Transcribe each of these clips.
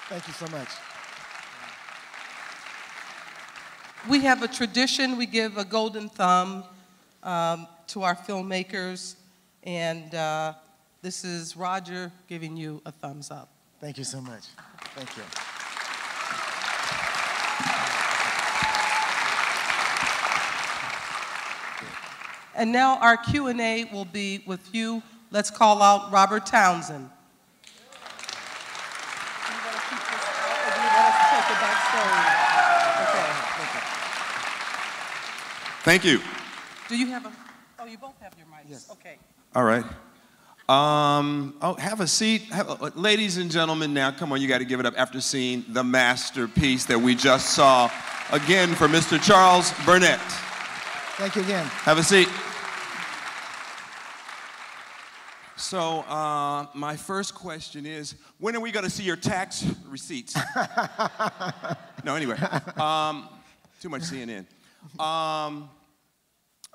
Thank you so much. We have a tradition. We give a golden thumb to our filmmakers, and this is Roger giving you a thumbs up. Thank you so much. Thank you. And now our Q&A will be with you. Let's call out Robert Townsend. Thank you. Do you have a, oh, you both have your mics. Yes. Okay. All right. Have a seat. Ladies and gentlemen, now, come on, you got to give it up after seeing the masterpiece that we just saw. Again, for Mr. Charles Burnett. Thank you again. Have a seat. So, my first question is, when are we going to see your tax receipts? No, anyway. Too much CNN.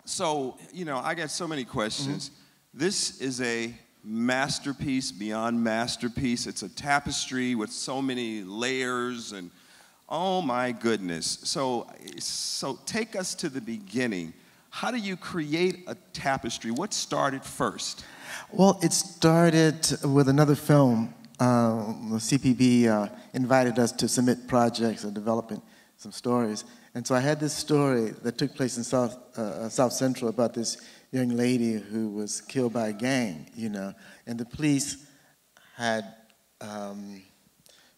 So, you know, I got so many questions. Mm-hmm. This is a masterpiece beyond masterpiece. It's a tapestry with so many layers and, oh my goodness. So take us to the beginning. How do you create a tapestry? What started first? Well, it started with another film. The CPB invited us to submit projects and developing some stories. And so I had this story that took place in South Central about this young lady who was killed by a gang, you know. And the police had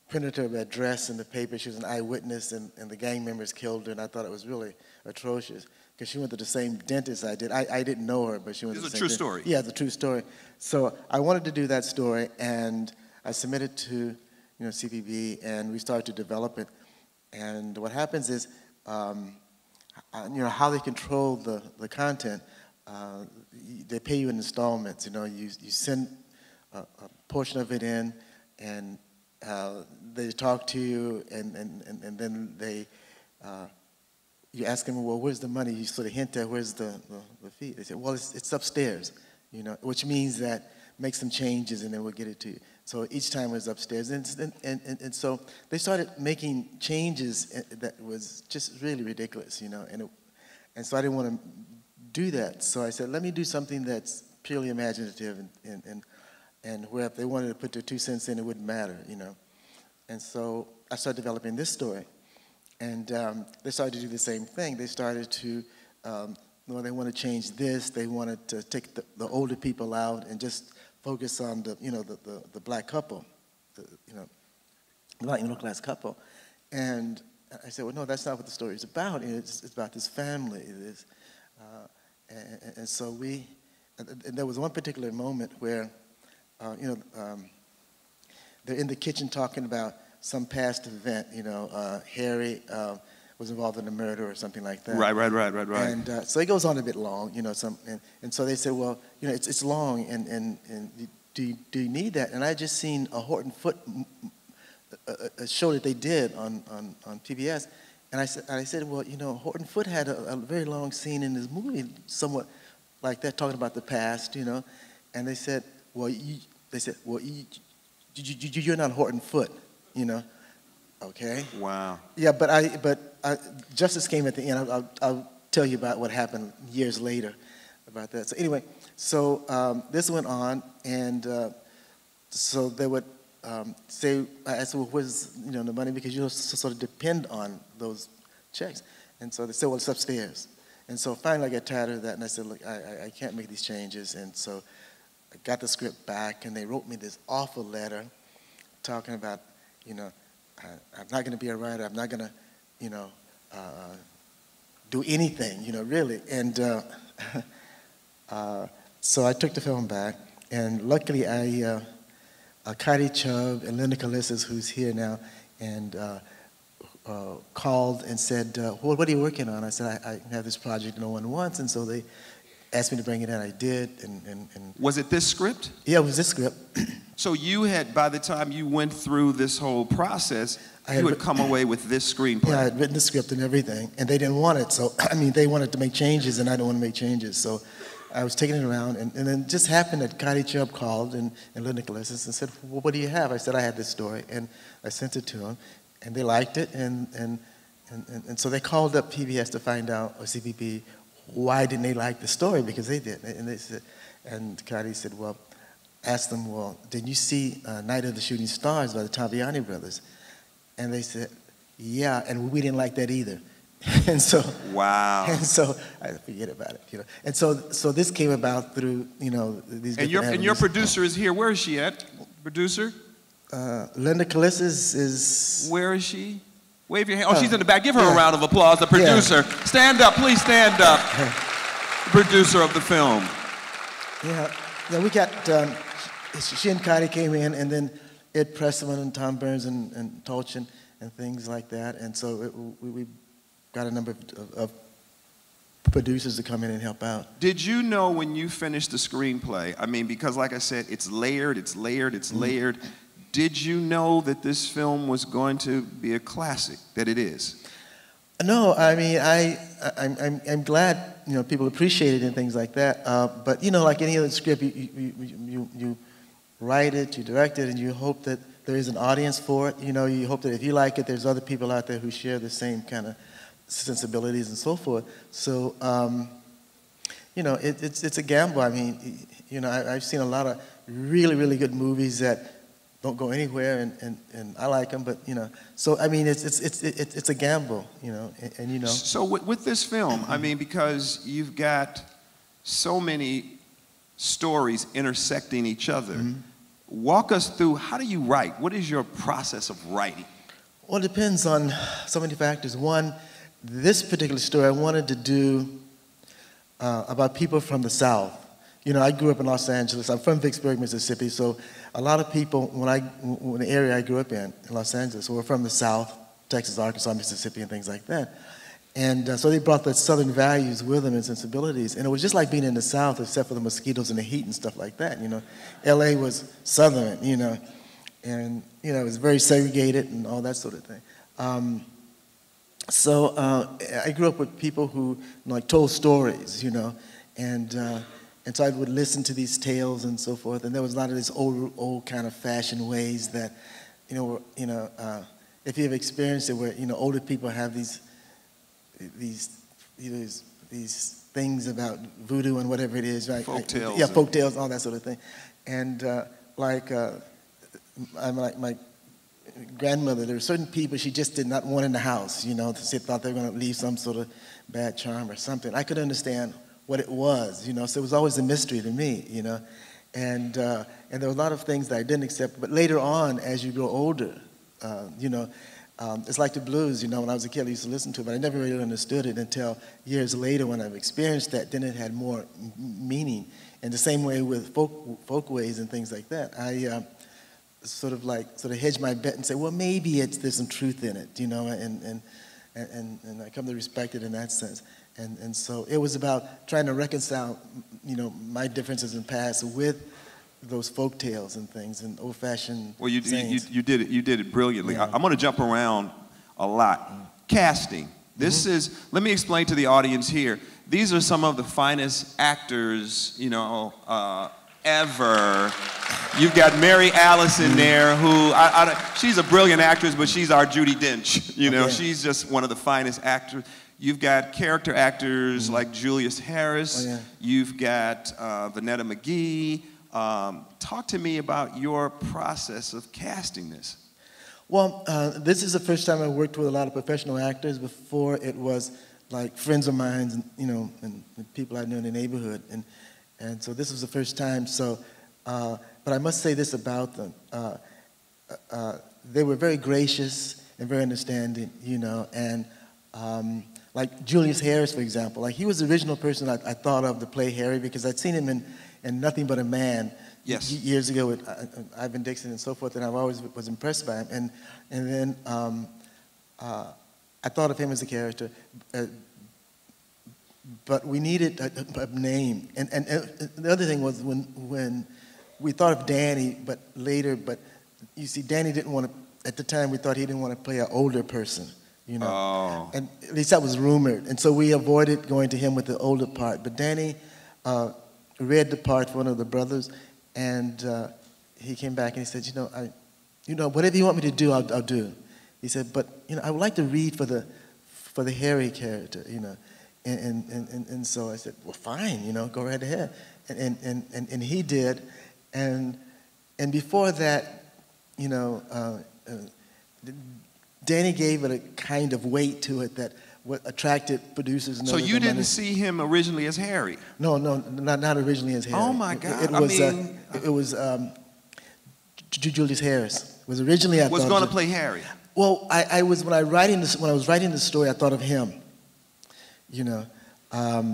printed her address in the paper. She was an eyewitness, and the gang members killed her. And I thought it was really atrocious because she went to the same dentist I did. I didn't know her, but she went to the same dentist. It's a true story. Yeah, it's a true story. So I wanted to do that story, and I submitted to CPB, and we started to develop it. And what happens is, how they control the content, they pay you in installments. You send a portion of it in, and they talk to you, and then they you ask them, well, where's the money? You sort of hint at where's the fee. They say, well, it's upstairs, which means that make some changes and then we'll get it to you. So each time it was upstairs, and so they started making changes that was just really ridiculous, and so I didn't want to do that. So I said, let me do something that's purely imaginative, and where if they wanted to put their 2 cents in, it wouldn't matter, And so I started developing this story, and they started to do the same thing. They started to, they want to change this. They wanted to take the older people out and just focus on the black couple, the black middle-class couple. And I said, well, no, that's not what the story is about. It's about this family. It is, and so and there was one particular moment where, they're in the kitchen talking about some past event. Harry was involved in a murder or something like that. Right. And so it goes on a bit long, and so they said, well, it's long, and do you need that? And I just seen a Horton Foote a show that they did on PBS, and I said, well, Horton Foote had a very long scene in his movie, somewhat like that, talking about the past, and they said, well, you're not Horton Foote, Okay. Wow. Yeah, but justice came at the end. I'll tell you about what happened years later about that. So anyway, this went on, and so they would say, I said, well, where's the money? Because you sort of depend on those checks. And so they said, well, it's upstairs. And so finally I got tired of that, and I said, look, I can't make these changes. And so I got the script back, and they wrote me this awful letter talking about, I'm not going to be a writer. I'm not going to, do anything, really. And so I took the film back, and luckily Katie Chubb and Linda Calisas, who's here now, and called and said, well, what are you working on? I said, I have this project no one wants, and so they asked me to bring it in. I did. And was it this script? Yeah, it was this script. So you had, by the time you went through this whole process, you had come away with this screenplay. Yeah, I had written the script and everything, and they didn't want it. So, they wanted to make changes, and I didn't want to make changes. So I was taking it around, and then just happened that Connie Chubb called and Linda Galissis and said, well, what do you have? I said, I had this story, and I sent it to them, and they liked it, and so they called up PBS to find out, or CBB, why didn't they like the story, because they did, and they said, and Connie said, well, asked them, well, did you see Night of the Shooting Stars by the Taviani brothers? And they said, yeah, and we didn't like that either. And so, wow. And so, I forget about it, you know. And so this came about through, you know, these. And your producer is here. Where is she at? Producer? Linda Galissis is. Where is she? Wave your hand. Oh, she's in the back. Give her a round of applause. The producer. Yeah. Stand up, please stand up. Producer of the film. Yeah. Then we got. She and Connie came in, and then Ed Pressman and Tom Burns and Tolchin and things like that, and so we got a number of producers to come in and help out. Did you know when you finished the screenplay, I mean, because like I said, it's layered, it's layered, it's layered. Did you know that this film was going to be a classic, that it is? No, I mean, I'm glad, you know, people appreciate it and things like that, but, you know, like any other script, you write it, you direct it, and you hope that there is an audience for it. You know, you hope that if you like it, there's other people out there who share the same kind of sensibilities and so forth. So, you know, it's a gamble. I mean, you know, I've seen a lot of really, really good movies that don't go anywhere, and I like them, but, you know, so, I mean, it's a gamble, you know, and you know. So with this film, I mean, because you've got so many stories intersecting each other, walk us through, how do you write? What is your process of writing? Well, it depends on so many factors. One, this particular story I wanted to do about people from the South. You know, I grew up in Los Angeles. I'm from Vicksburg, Mississippi, so a lot of people, when the area I grew up in Los Angeles, were from the South, Texas, Arkansas, Mississippi, and things like that. And so they brought the Southern values with them and sensibilities. And it was just like being in the South, except for the mosquitoes and the heat and stuff like that, you know. LA was Southern, you know, and, you know, it was very segregated and all that sort of thing. So I grew up with people who, like, told stories, you know, and so I would listen to these tales and so forth, and there was a lot of these old kind of fashioned ways that, if you've experienced it, where, you know, older people have these things about voodoo and whatever it is, right? Folk tales. Yeah, folk tales, all that sort of thing, and my grandmother, there were certain people she just did not want in the house, you know, she thought they were going to leave some sort of bad charm or something. I could understand what it was, you know, so it was always a mystery to me, you know, and there were a lot of things that I didn't accept, but later on, as you grow older, you know, it's like the blues, you know, when I was a kid I used to listen to it, but I never really understood it until years later when I've experienced that, then it had more meaning. And the same way with folkways and things like that, I sort of hedge my bet and say, well, maybe there's some truth in it, you know, and I come to respect it in that sense. And so it was about trying to reconcile, you know, my differences in past with those folk tales and things and old-fashioned sayings. You did it brilliantly. Yeah. I'm going to jump around a lot. Casting. This is, let me explain to the audience here. These are some of the finest actors, you know, ever. You've got Mary Alice in there, who, she's a brilliant actress, but she's our Judi Dench. You know, she's just one of the finest actors. You've got character actors like Julius Harris. You've got Vanetta McGee. Talk to me about your process of casting this. Well, this is the first time I worked with a lot of professional actors. Before, it was like friends of mine, and, you know, and people I knew in the neighborhood, and so this was the first time. So, but I must say this about them: they were very gracious and very understanding, you know, and like Julius Harris, for example, like he was the original person I thought of to play Harry, because I'd seen him in Nothing But a Man years ago with Ivan Dixon and so forth, and I always was impressed by him. And then I thought of him as a character, but we needed a name. And the other thing was when we thought of Danny, but you see, Danny didn't want to, at the time we thought he didn't want to play an older person. You know, and at least that was rumored, and so we avoided going to him with the older part. But Danny read the part for one of the brothers, and he came back and he said, whatever you want me to do, I'll do. He said, but I would like to read for the Harry character, and so I said, well, fine, go right ahead, and he did, and before that, Danny gave it a kind of weight to it that what attracted producers. And so you didn't see him originally as Harry? No, not originally as Harry. Oh my God! It was Julius Harris. It was originally was going to play Harry. Well, I was when I was writing the story, I thought of him. And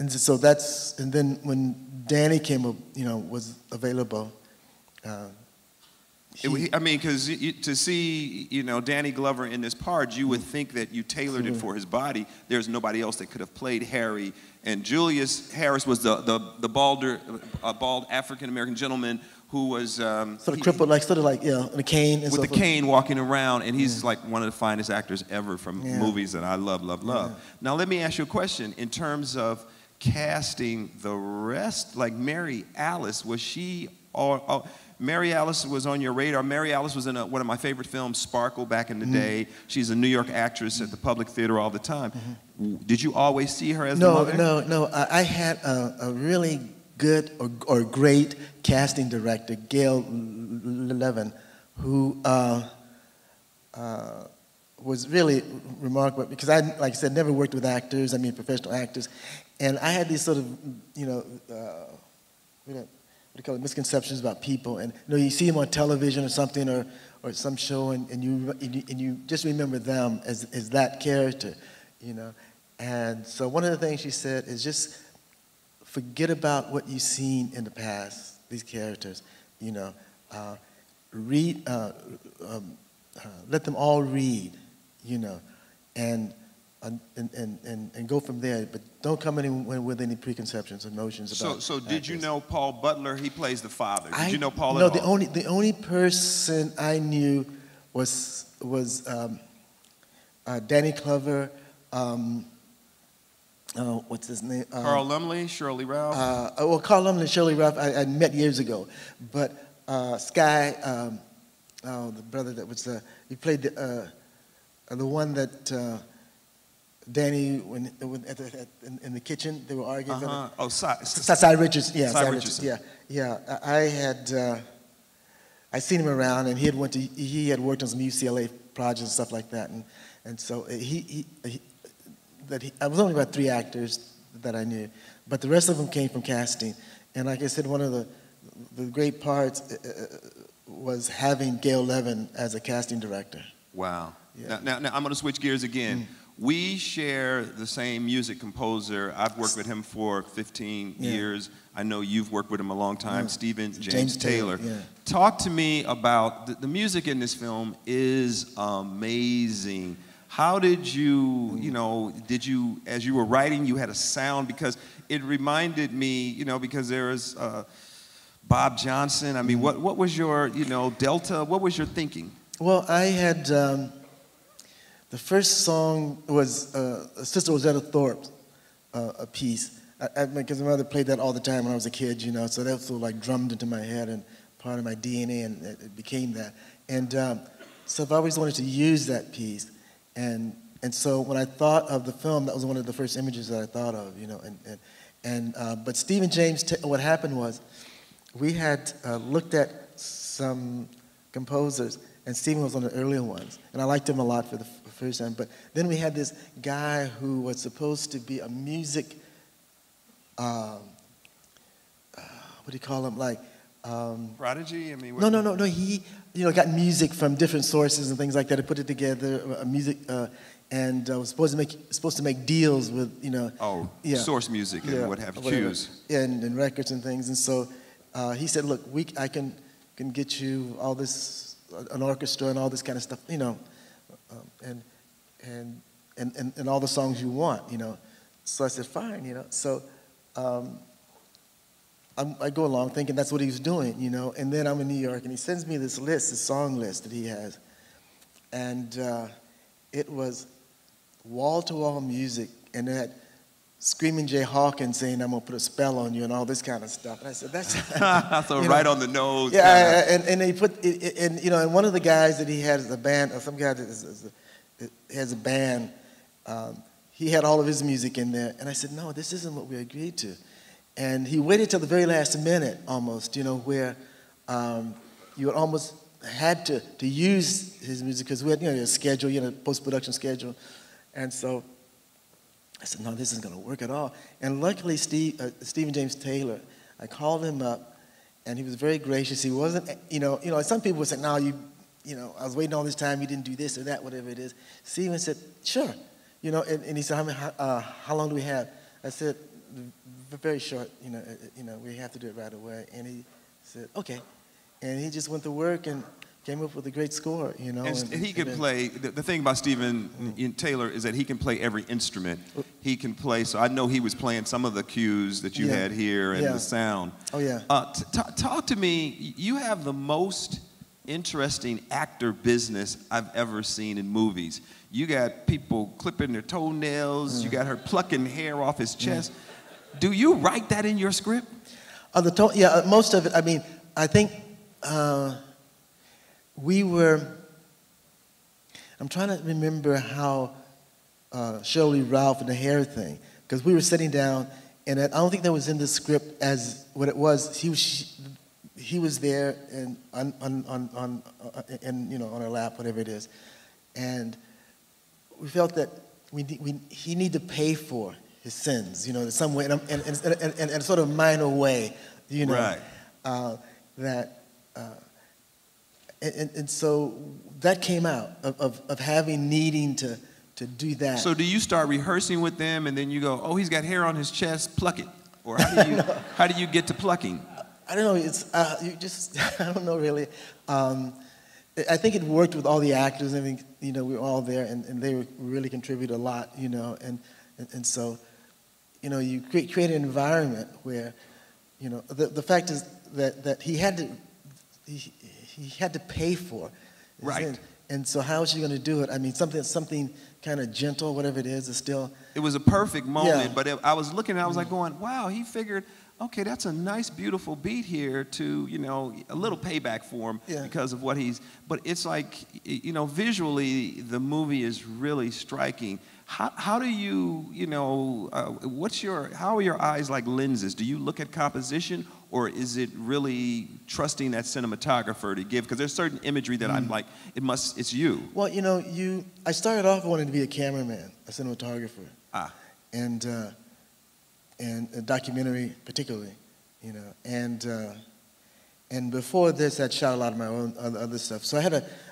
so and then when Danny came up, was available. Because to see, Danny Glover in this part, you would think that you tailored it for his body. There's nobody else that could have played Harry. And Julius Harris was the bald African-American gentleman who was sort of crippled, in a cane. And with the cane walking around, and he's like one of the finest actors ever from movies that I love. Yeah. Now let me ask you a question. In terms of casting the rest, like Mary Alice, was she Mary Alice was on your radar. Mary Alice was in one of my favorite films, Sparkle, back in the day. She's a New York actress at the Public Theater all the time. Did you always see her as the mother? No. I had a really good or great casting director, Gail Levin, who was really remarkable because I, like I said, never worked with actors, professional actors. And I had these sort of, what do you call it, misconceptions about people, and you see them on television or something, or some show, and you just remember them as that character, And so one of the things she said is just forget about what you've seen in the past. These characters, read, let them all read, and go from there, but don't come in with any preconceptions or notions about. So did you know Paul Butler? He plays the father. Did you know Paul? No, the only person I knew was Danny Glover. What's his name? Carl Lumbly, Shirley Ralph. Carl Lumbly and Shirley Ralph I met years ago, but Sky, the brother that was he played the one that. Danny, in the kitchen, they were arguing. Cy Richards, yeah, Cy Richards, yeah. I seen him around, and he had worked on some UCLA projects and stuff like that, and so I was only about 3 actors that I knew, but the rest of them came from casting, and like I said, one of the great parts was having Gail Levin as a casting director. Wow. Yeah. Now I'm going to switch gears again. We share the same music composer. I've worked with him for 15 years. I know you've worked with him a long time, Stephen James Taylor. Yeah. Talk to me about the music in this film is amazing. How did you, as you were writing, you had a sound? Because it reminded me, because there was Bob Johnson. What was your, Delta? What was your thinking? Well, I had... the first song was Sister Rosetta Thorpe's a piece, because my mother played that all the time when I was a kid, so that was sort of like drummed into my head and part of my DNA, and it became that. And so I've always wanted to use that piece, and so when I thought of the film, that was one of the first images that I thought of, but Stephen James, what happened was, we had looked at some composers, and Stephen was one of the earlier ones, and I liked him a lot for the first time. But then we had this guy who was supposed to be a music, what do you call him? Prodigy? No. He, got music from different sources and things like that. He put it together, music, and was supposed to make deals with, source music and what have you, cues. And records and things. And so he said, look, I can get you all this, an orchestra and all this kind of stuff, and all the songs you want, So I said, fine, So I go along thinking that's what he was doing, And then I'm in New York, and he sends me this song list that he has. And it was wall-to-wall music, and it had Screaming Jay Hawkins saying, I'm going to put a spell on you and all this kind of stuff. And I said, that's... So right on the nose. Yeah, and he put, and one of the guys that he had as a band, or some guy that has a band, he had all of his music in there. And I said, no, this isn't what we agreed to. And he waited till the very last minute almost, where you almost had to use his music because we had, a schedule, a post-production schedule. And so I said, no, this isn't going to work at all. And luckily, Stephen James Taylor, I called him up, and he was very gracious. He wasn't, some people would say, no, I was waiting all this time, you didn't do this or that, whatever it is. Stephen said, sure. And he said, how long do we have? I said, very short, we have to do it right away. And he said, okay. And he just went to work and came up with a great score, And he can play, the thing about Stephen Taylor is that he can play every instrument. He can play, so I know he was playing some of the cues that you had here and the sound. Oh, yeah. Talk to me, you have the most interesting actor business I've ever seen in movies. You got people clipping their toenails, you got her plucking hair off his chest. Do you write that in your script? Most of it. I mean, I think I'm trying to remember how Shirley Ralph and the hair thing, because we were sitting down, and I don't think that was in the script as what it was. He was there and on her lap, whatever it is, and we felt that he needed to pay for his sins, in some way, in a sort of minor way, Right. And so that came out of needing to do that. So do you start rehearsing with them, and then you go, oh, he's got hair on his chest, pluck it, or how do you get to plucking? I don't know. It's I don't know really. I think it worked with all the actors. I mean, we were all there, and they really contributed a lot, and so, you create an environment where, the fact is that he had to pay for it. Right. And so how is she going to do it? I mean, something kind of gentle, whatever it is still. It was a perfect moment, Yeah. but I was looking, and I was like going, wow, he figured, okay, that's a nice, beautiful beat here to, a little payback for him because of what but it's like, visually, the movie is really striking. How do you, how are your eyes like lenses? Do you look at composition, or is it really trusting that cinematographer to give? Because there's certain imagery that I'm like, it's you. Well, I started off wanting to be a cameraman, a cinematographer. And a documentary particularly, and before this I'd shot a lot of my own other stuff. So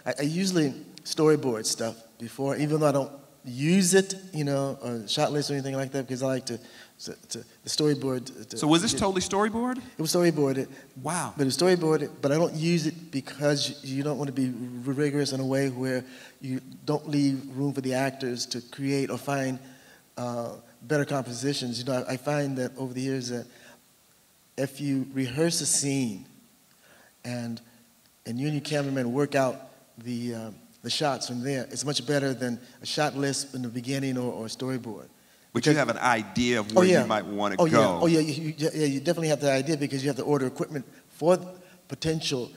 I usually storyboard stuff before, even though I don't use it, or shot list or anything like that, because I like to the storyboard. So was this totally storyboard? It was storyboarded. Wow. But it was storyboarded, but I don't use it because you don't want to be rigorous in a way where you don't leave room for the actors to create or find better compositions. I find that over the years that if you rehearse a scene and you and your cameraman work out the shots from there, it's much better than a shot list in the beginning or storyboard. But you have an idea of where you might want to go. You definitely have the idea, because you have to order equipment for potential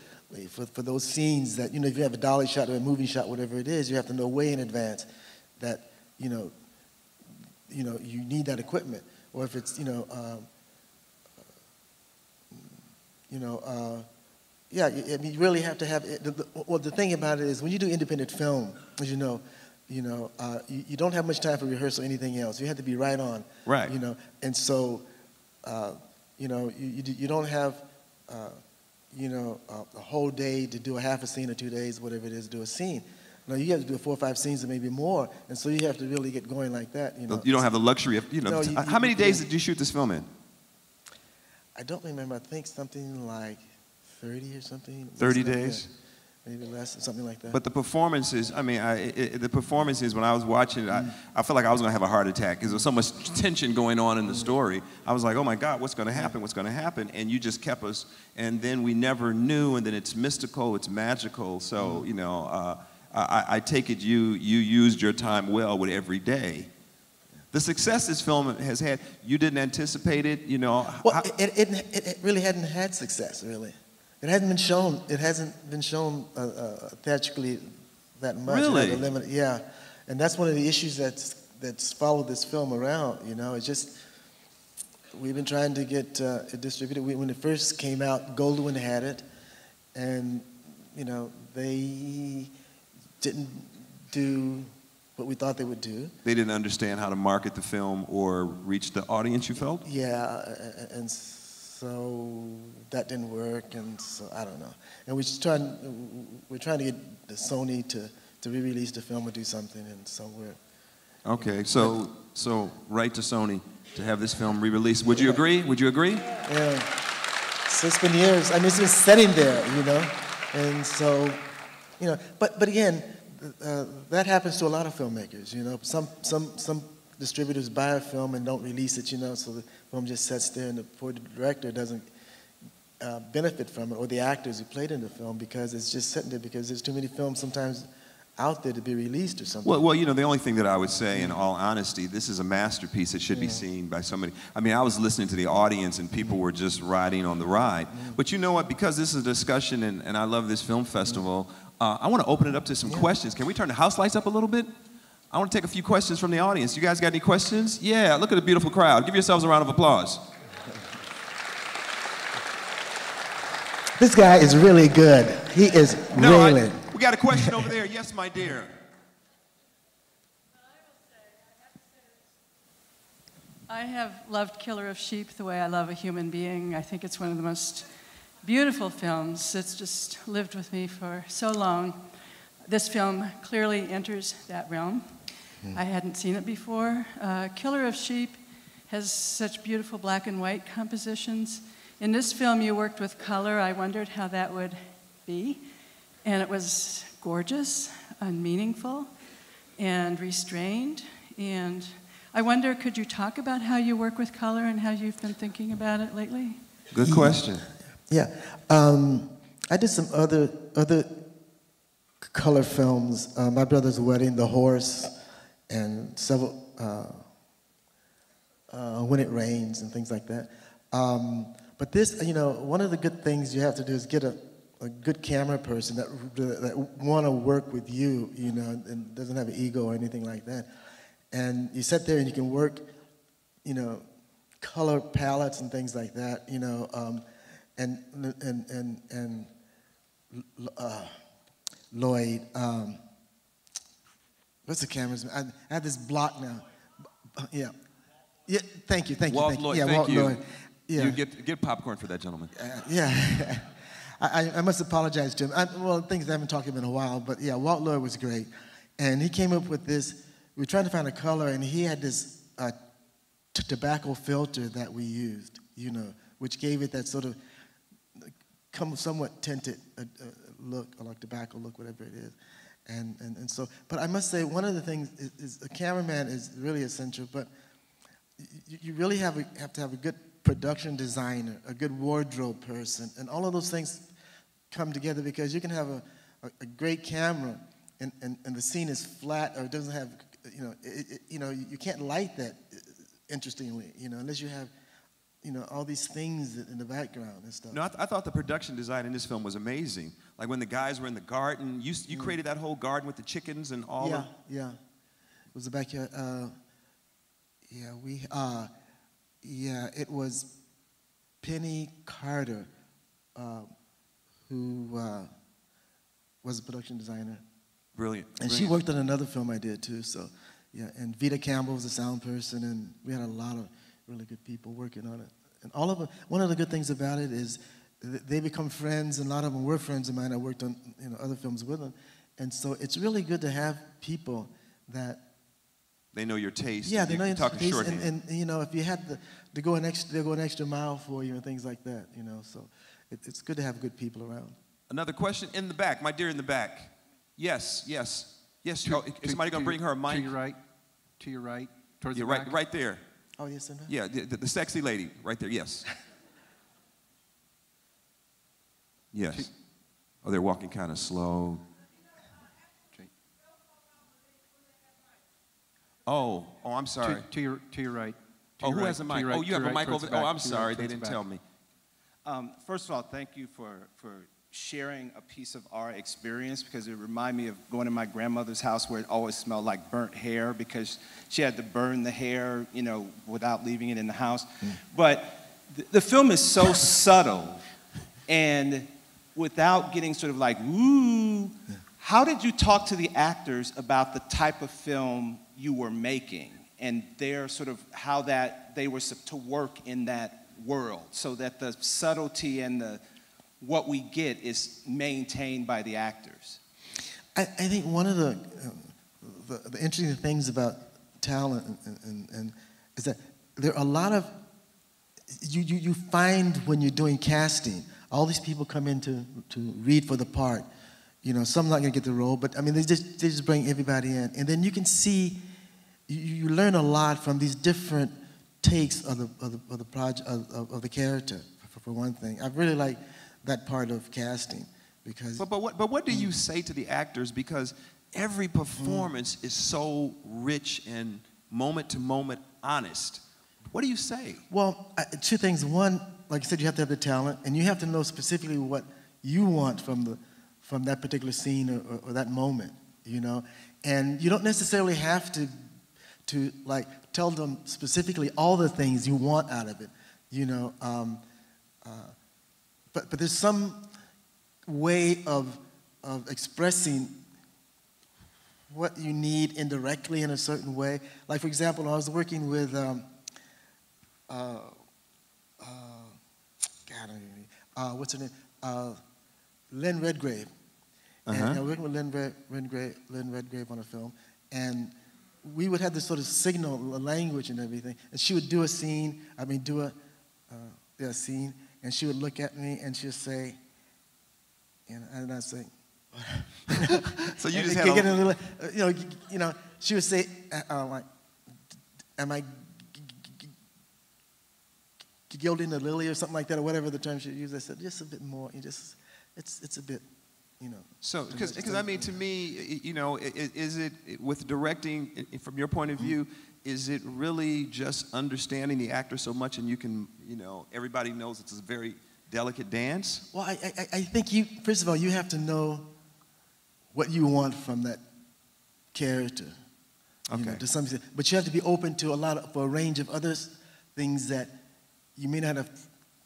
for those scenes that, if you have a dolly shot or a movie shot, whatever it is, you have to know way in advance that, you need that equipment. Or if it's, you really have to have it. The thing about it is, when you do independent film, as you you don't have much time for rehearsal or anything else. You have to be right on. Right. And so, you don't have, a whole day to do a half a scene or 2 days, whatever it is, to do a scene. No, you have to do 4 or 5 scenes or maybe more, and so you have to really get going like that. You don't have the luxury of, how many days did you shoot this film in? I don't remember. I think something like 30 or something. 30 days? Yeah. Maybe less, something like that. But the performances, the performances, when I was watching it, I felt like I was going to have a heart attack because there was so much tension going on in the story. I was like, oh my God, what's going to happen? What's going to happen? And you just kept us, and then we never knew, and then it's mystical, it's magical. So, I take it you used your time well with every day. The success this film has had, you didn't anticipate it, you know? Well, it really hadn't had success, really. It hasn't been shown. It hasn't been shown theatrically that much. Really? Limited, yeah. And that's one of the issues that's followed this film around. You know, it's just we've been trying to get it distributed. When it first came out, Goldwyn had it, and you know they didn't do what we thought they would do. They didn't understand how to market the film or reach the audience, you felt? Yeah, and so that didn't work, and so I don't know. And we're trying to get the Sony to re-release the film or do something, and so we're. Okay, so write to Sony to have this film re-released. Would you agree? Would you agree? Yeah. So it's been years. I mean, it's been sitting there, you know, and so, you know. But again, that happens to a lot of filmmakers. You know, some distributors buy a film and don't release it. You know, so the film just sits there, and the poor director doesn't benefit from it, or the actors who played in the film, because it's just sitting there because there's too many films sometimes out there to be released or something. Well, you know, the only thing that I would say, in all honesty, this is a masterpiece that should be seen by somebody. I mean, I was listening to the audience, and people were just riding on the ride. But you know what? Because this is a discussion, and I love this film festival, I want to open it up to some questions. Can we turn the house lights up a little bit? I want to take a few questions from the audience. You guys got any questions? Yeah, look at the beautiful crowd. Give yourselves a round of applause. This guy is really good. He is really. We got a question over there. Yes, my dear. I have loved Killer of Sheep the way I love a human being. I think it's one of the most beautiful films. It's just lived with me for so long. This film clearly enters that realm. I hadn't seen it before. Killer of Sheep has such beautiful black and white compositions. In this film, you worked with color. I wondered how that would be. And it was gorgeous and meaningful and restrained. And I wonder, could you talk about how you work with color and how you've been thinking about it lately? Good question. Yeah. I did some other color films. My Brother's Wedding, The Horse, and several When It Rains and things like that. But this, you know, one of the good things you have to do is get a good camera person that want to work with you, you know, and doesn't have an ego or anything like that. And you sit there and you can work, you know, color palettes and things like that, you know, Lloyd, what's the camera's? I have this block now. Yeah, thank you. Walt Lloyd, yeah, thank Walt you. Lloyd. Yeah. You get popcorn for that gentleman. Yeah. I must apologize to him. Well, things I haven't talked to him in a while, but yeah, Walt Lloyd was great. And he came up with this, we were trying to find a color, and he had this tobacco filter that we used, you know, which gave it that sort of somewhat tinted look, or like tobacco look, whatever it is. And so, but I must say, one of the things is a cameraman is really essential, but you really have to have a good production designer, a good wardrobe person, and all of those things come together, because you can have a great camera and the scene is flat, or it doesn't have, you know, you can't light that interestingly, you know, unless you have, you know, all these things in the background and stuff. No, I thought the production design in this film was amazing. Like when the guys were in the garden, you created that whole garden with the chickens and all of... Yeah, it was the backyard. It was Penny Carter, who was a production designer. Brilliant. And she worked on another film I did too, so yeah. And Vita Campbell was the sound person, and we had a lot of really good people working on it. And all of them, one of the good things about it is they become friends, and a lot of them were friends of mine. I worked on, you know, other films with them. And so it's really good to have people that they know your taste. Yeah, they know your taste, shorthand. and you know, if you had to go they'll go an extra mile for you and things like that, you know. So it's good to have good people around. Another question in the back, my dear in the back. Yes. Is somebody going to bring her a mic? To your right, towards the right, back. right there. Oh, yes, sir. Yeah, the sexy lady right there. Yes. Yes. Oh, they're walking kind of slow. Oh, I'm sorry. To your right. Oh, who has a mic? Oh, you have a mic over there? Oh, I'm sorry, they didn't tell me. First of all, thank you for sharing a piece of our experience, because it reminded me of going to my grandmother's house where it always smelled like burnt hair because she had to burn the hair, you know, without leaving it in the house. But the film is so subtle, and without getting sort of like, woo, how did you talk to the actors about the type of film you were making and their sort of how that they were to work in that world so that the subtlety and what we get is maintained by the actors? I think one of the interesting things about talent and is that there are a lot of, you find when you're doing casting, all these people come in to read for the part. You know, some not gonna get the role, but I mean, they just bring everybody in. And then you can see, you learn a lot from these different takes of the project, of the character, for one thing. I really like that part of casting because. But what do you say to the actors? Because every performance is so rich and moment to moment honest. What do you say? Well, two things. One, like I said, you have to have the talent, and you have to know specifically what you want from that particular scene or that moment, you know. And you don't necessarily have to like tell them specifically all the things you want out of it, you know. But there's some way of expressing what you need indirectly in a certain way. Like, for example, I was working with what's her name? Lynn Redgrave. And I was working with Lynn Redgrave on a film, and we would have this sort of signal language and everything. And she would do a scene, a scene, and she would look at me and she'd say, and I'd say, so you just had a little, you know, she would say, like, am I gilding the lily or something like that, or whatever the term she used. I said, just a bit more. It's a bit, you know. So, because I mean, to me, you know, is it with directing, from your point of view, is it really just understanding the actor so much, and you can, you know, everybody knows it's a very delicate dance? Well, I think first of all, you have to know what you want from that character. Okay. You know, to some extent, but you have to be open to for a range of other things that you may not have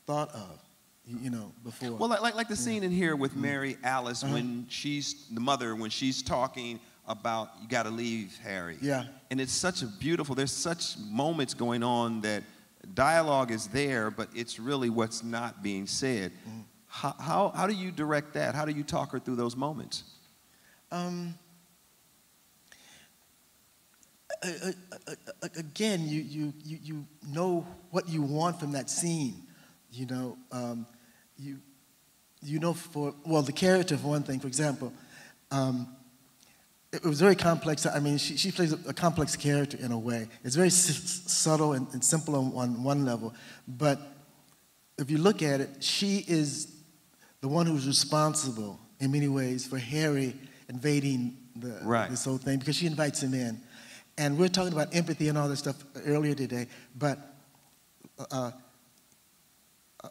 thought of, you know, before. Well, like the scene in here with Mary Alice when she's the mother, when she's talking about you got to leave Harry. Yeah. And it's such a beautiful. There's such moments going on that dialogue is there, but it's really what's not being said. How do you direct that? How do you talk her through those moments? Again, you know what you want from that scene. You know, you know the character for one thing. For example, it was very complex. I mean, she plays a complex character in a way. It's very subtle and simple on one level, but if you look at it, she is the one who's responsible in many ways for Harry invading this whole thing, because she invites him in. And we're talking about empathy and all this stuff earlier today, but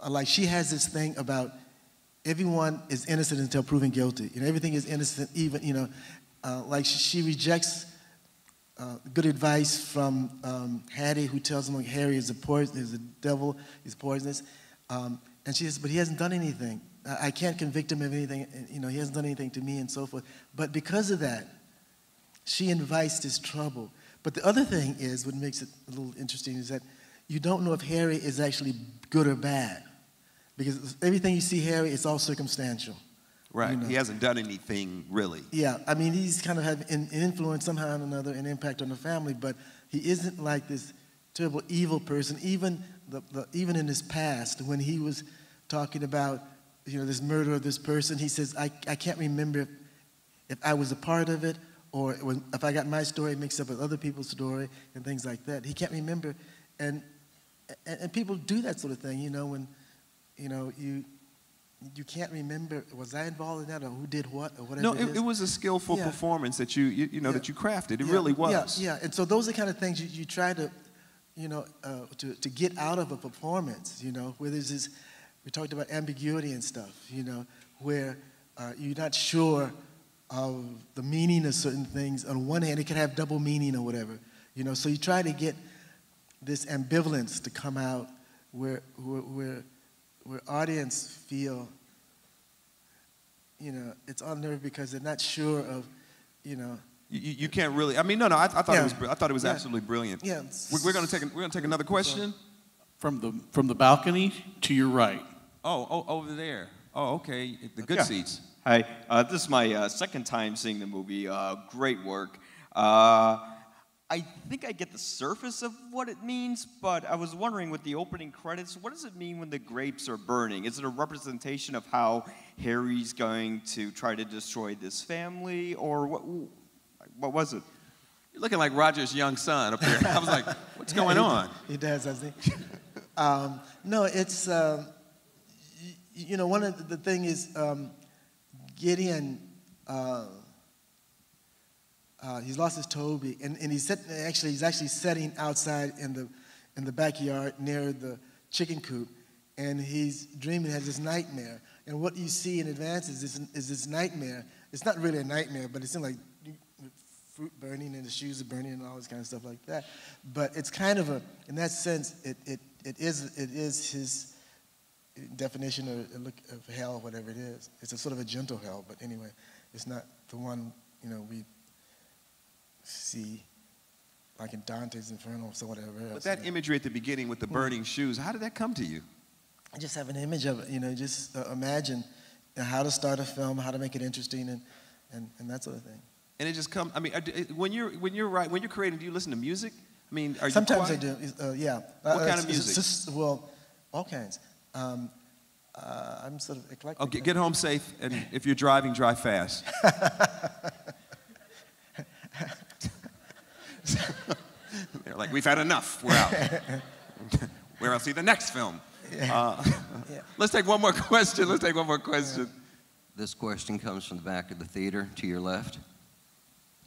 like she has this thing about everyone is innocent until proven guilty. You know, everything is innocent, even, you know, like she rejects good advice from Hattie, who tells him Harry is a devil, he's poisonous. And she says, but he hasn't done anything. I can't convict him of anything, you know, he hasn't done anything to me and so forth. But because of that, she invites this trouble. But the other thing is, what makes it a little interesting, is that you don't know if Harry is actually good or bad. Because everything you see Harry, it's all circumstantial. Right, you know? He hasn't done anything, really. Yeah, I mean, he's kind of had an influence somehow or another, an impact on the family, but he isn't like this terrible evil person. Even in his past, when he was talking about, you know, this murder of this person, he says, I can't remember if I was a part of it, or if I got my story mixed up with other people's story and things like that. He can't remember. And people do that sort of thing, you know, when, you know, you can't remember, was I involved in that or who did what or whatever No, it is. it was a skillful Yeah. performance that you know, Yeah. that you crafted. It Yeah, really was. Yeah, and so those are the kind of things you try to, to get out of a performance, where there's this, we talked about ambiguity and stuff, where you're not sure of the meaning of certain things. On one hand, it can have double meaning or whatever, so you try to get this ambivalence to come out where audience feel, it's unnerved because they're not sure of, You can't really. I mean, no. I thought Yeah. it was. I thought it was Yeah. absolutely brilliant. Yeah. We're gonna take another question. From the balcony to your right. Oh, over there. Oh, okay. The good Yeah. seats. Hi, this is my second time seeing the movie. Great work. I think I get the surface of what it means, but I was wondering with the opening credits, what does it mean when the grapes are burning? Is it a representation of how Harry's going to try to destroy this family, or what was it? You're looking like Roger's young son up there. I was like, what's going on? He does, I think. No, it's, one of the thing is Gideon, he's lost his Toby, and he's actually sitting outside in the backyard near the chicken coop, and he's dreaming, has this nightmare, and what you see in advance is this nightmare. It's not really a nightmare, but it seems like fruit burning and the shoes are burning and all this kind of stuff like that. But it's kind of in that sense, it is his definition of hell, whatever it is. It's a sort of a gentle hell, but anyway, it's not the one we see like in Dante's Inferno or whatever else. But that imagery at the beginning with the burning shoes, how did that come to you? I just have an image of it, just imagine how to start a film, how to make it interesting, and that sort of thing. And it just comes. I mean, when you're creating, do you listen to music? I mean, are you Sometimes quiet? I do. Yeah. What kind of music? Well, all kinds. I'm sort of eclectic. Oh, get home safe, and if you're driving, drive fast. They're like, we've had enough. We're out. We'll see the next film. Yeah. Let's take one more question. This question comes from the back of the theater to your left.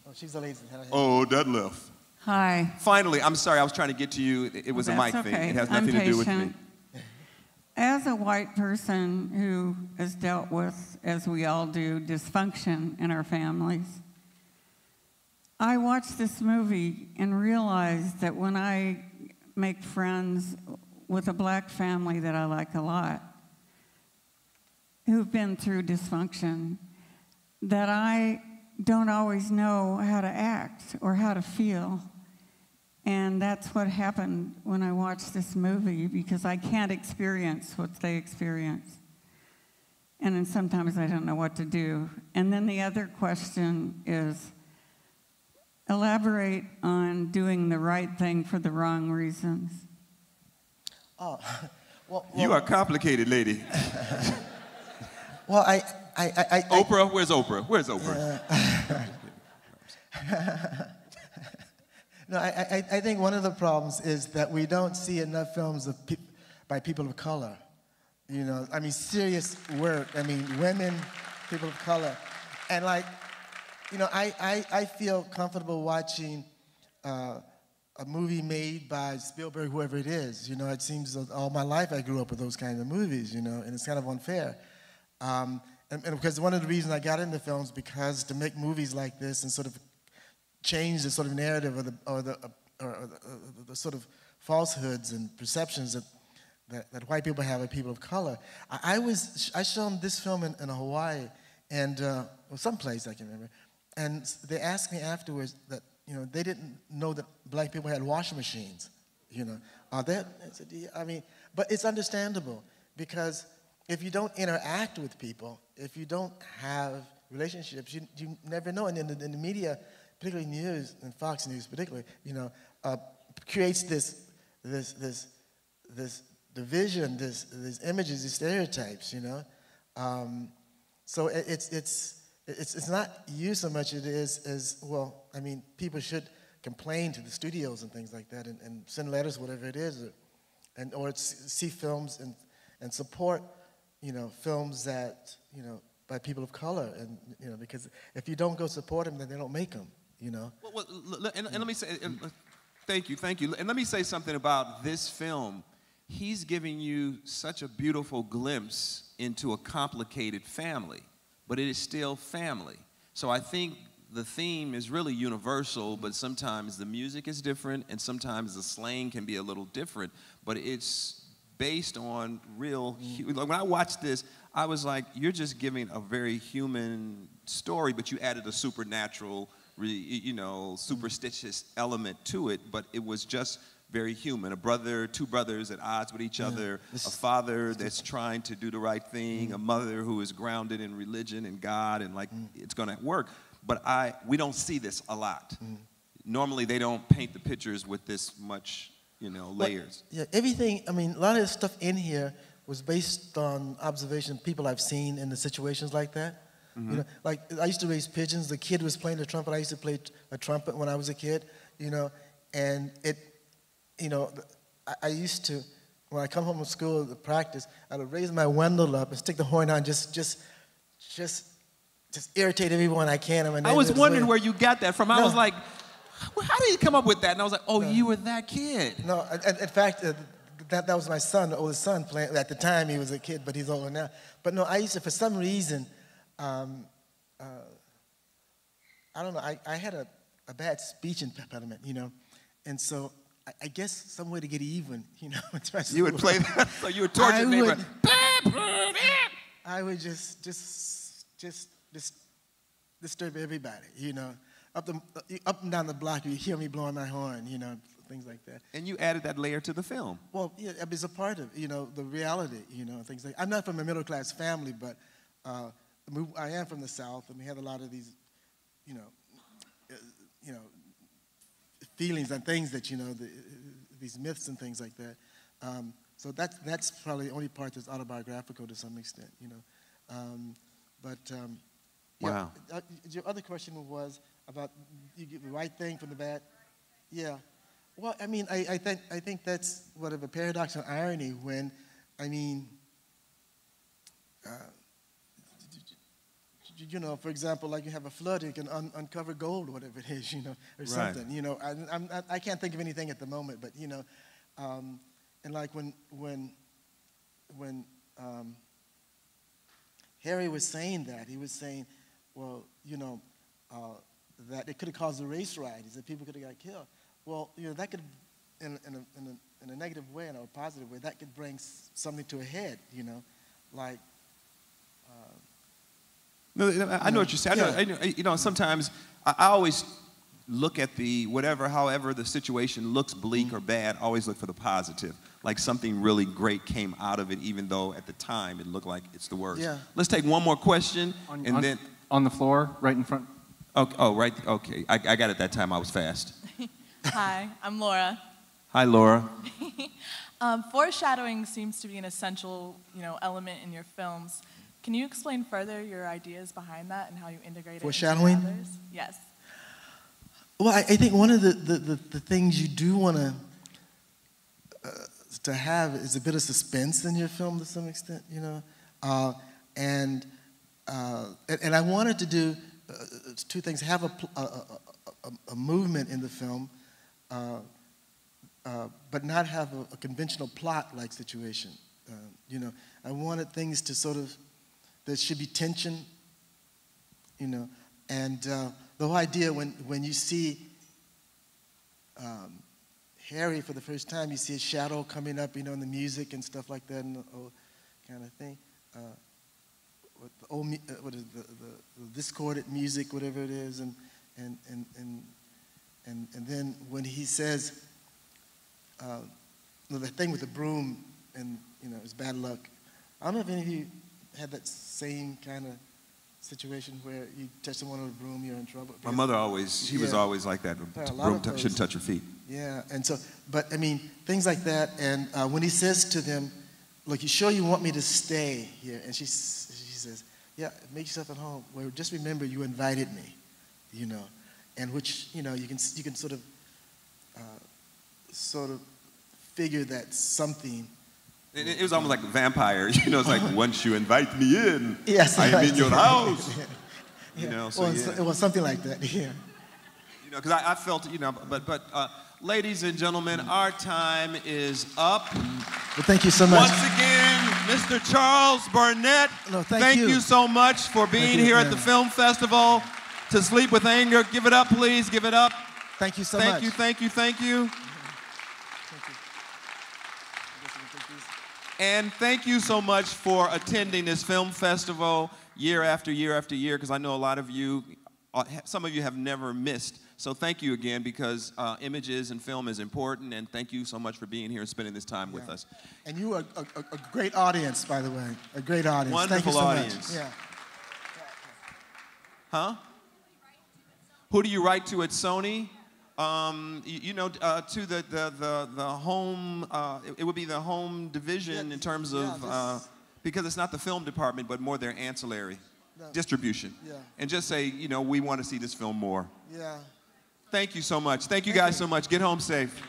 Oh, she's the lady. Oh, that left. Hi. Finally, I'm sorry, I was trying to get to you. It was a mic That's thing. okay. It has I'm nothing to do with me. patient. As a white person who has dealt with, as we all do, dysfunction in our families, I watched this movie and realized that when I make friends with a black family that I like a lot, who've been through dysfunction, that I don't always know how to act or how to feel. And that's what happened when I watched this movie, because I can't experience what they experience. And then sometimes I don't know what to do. And then the other question is, elaborate on doing the right thing for the wrong reasons. Oh, well, You are complicated, lady. well, Oprah? Where's Oprah? Where's Oprah? No, I think one of the problems is that we don't see enough films by people of color. I mean, serious work. I mean, women, people of color. And I feel comfortable watching a movie made by Spielberg, whoever it is. It seems all my life I grew up with those kinds of movies, and it's kind of unfair. And because one of the reasons I got into films, because to make movies like this and sort of change the sort of narrative or the sort of falsehoods and perceptions that white people have of people of color. I showed this film in Hawaii, and someplace I can remember, and they asked me afterwards that they didn't know that black people had washing machines. I said, yeah, I mean, but it's understandable, because if you don't interact with people, if you don't have relationships, you never know. And in the media, particularly news, and Fox News particularly, creates this division, these images, these stereotypes, So it's not you so much it is as, well, I mean, people should complain to the studios and things like that, and send letters, whatever it is, or see films and support films that, by people of color, and, because if you don't go support them, then they don't make them, And let me say, thank you. And let me say something about this film. He's giving you such a beautiful glimpse into a complicated family, but it is still family. So I think the theme is really universal, but sometimes the music is different, and sometimes the slang can be a little different, but it's based on real, like when I watched this, I was like, you're just giving a very human story, but you added a supernatural, superstitious element to it, but it was just very human. Two brothers at odds with each other, a father that's trying to do the right thing, a mother who is grounded in religion and God, and it's gonna work. But we don't see this a lot. Normally they don't paint the pictures with this much, layers. Yeah, everything, a lot of the stuff in here was based on observation of people I've seen in the situations like that. Like I used to raise pigeons. The kid was playing the trumpet. I used to play a trumpet when I was a kid, and it, I used to, when I come home from school to practice, I would raise my window up and stick the horn on, just irritate everyone I can. I was wondering where you got that from. I was like, how did you come up with that? And I was like, you were that kid. No, in fact, that was my son, the oldest son, playing. At the time, he was a kid, but he's older now. But no, I used to, for some reason, I don't know, I had a bad speech impediment, and so I guess some way to get even, You would play that, so you would torture your neighbor. I would just disturb everybody, up and down the block. You hear me blowing my horn, things like that. And you added that layer to the film. Well, yeah, it's a part of, the reality, things like. I'm not from a middle class family, but I am from the South, and we have a lot of these, feelings and things that these myths and things like that. So that's probably the only part that's autobiographical to some extent, Wow. Your other question was about you get the right thing from the bad. Yeah. Well, I think that's whatever paradox and irony when, for example, like you have a flood, you can uncover gold, whatever it is, or something. I can't think of anything at the moment, but and like when Harry was saying that, he was saying, well, that it could have caused the race riots, that people could have got killed. Well, that could, in a negative way and a positive way, that could bring something to a head, like. No, I know what you're saying. I know, sometimes I always look at however the situation looks bleak or bad, always look for the positive. Like something really great came out of it, even though at the time it looked like it's the worst. Yeah. Let's take one more question, then. On the floor, right in front. Okay, right, okay. I got it that time, I was fast. Hi, I'm Laura. Hi, Laura. Foreshadowing seems to be an essential, element in your films. Can you explain further your ideas behind that and how you integrate it foreshadowing? into others? Yes. Well, I think one of the things you do want to have is a bit of suspense in your film to some extent, and I wanted to do two things: have a movement in the film, but not have a conventional plot-like situation. I wanted things to sort of, there should be tension, and the whole idea when you see Harry for the first time, you see a shadow coming up, in the music and stuff like that, and the old kind of thing. What is the discordant music, whatever it is, and then when he says the thing with the broom and it's bad luck. I don't know if any of you had that same kind of situation where you touch someone with a broom, you're in trouble. My mother she was always like that. Broom shouldn't touch her feet. Yeah, and so, but things like that. And when he says to them, look, you sure you want me to stay here? And she says, yeah, make yourself at home. Well, just remember you invited me, and which, you can sort of figure that something It was almost like a vampire. You know, it's like, once you invite me in, Yes, I am in your house. Yeah. You know, so Well, yeah. it was something like that, yeah. You know, because I felt, you know, but ladies and gentlemen, our time is up. Well, thank you so much. Once again, Mr. Charles Burnett, No, thank you. you so much for being here at the film festival. To Sleep with Anger, give it up, please, give it up. Thank you so much. Thank you, thank you, thank you. And thank you so much for attending this film festival year after year after year, because I know a lot of you, some of you have never missed. So thank you again, because images and film is important, and thank you so much for being here and spending this time with us. And you are a great audience, by the way, a great audience. Wonderful Thank you so audience. much. Yeah. Huh? Who do you write to at Sony? You know, to the home, it would be the home division in terms of, because it's not the film department, but more their ancillary distribution. Yeah. And just say, you know, we want to see this film more. Yeah. Thank you so much. Thank you guys so much. Get home safe.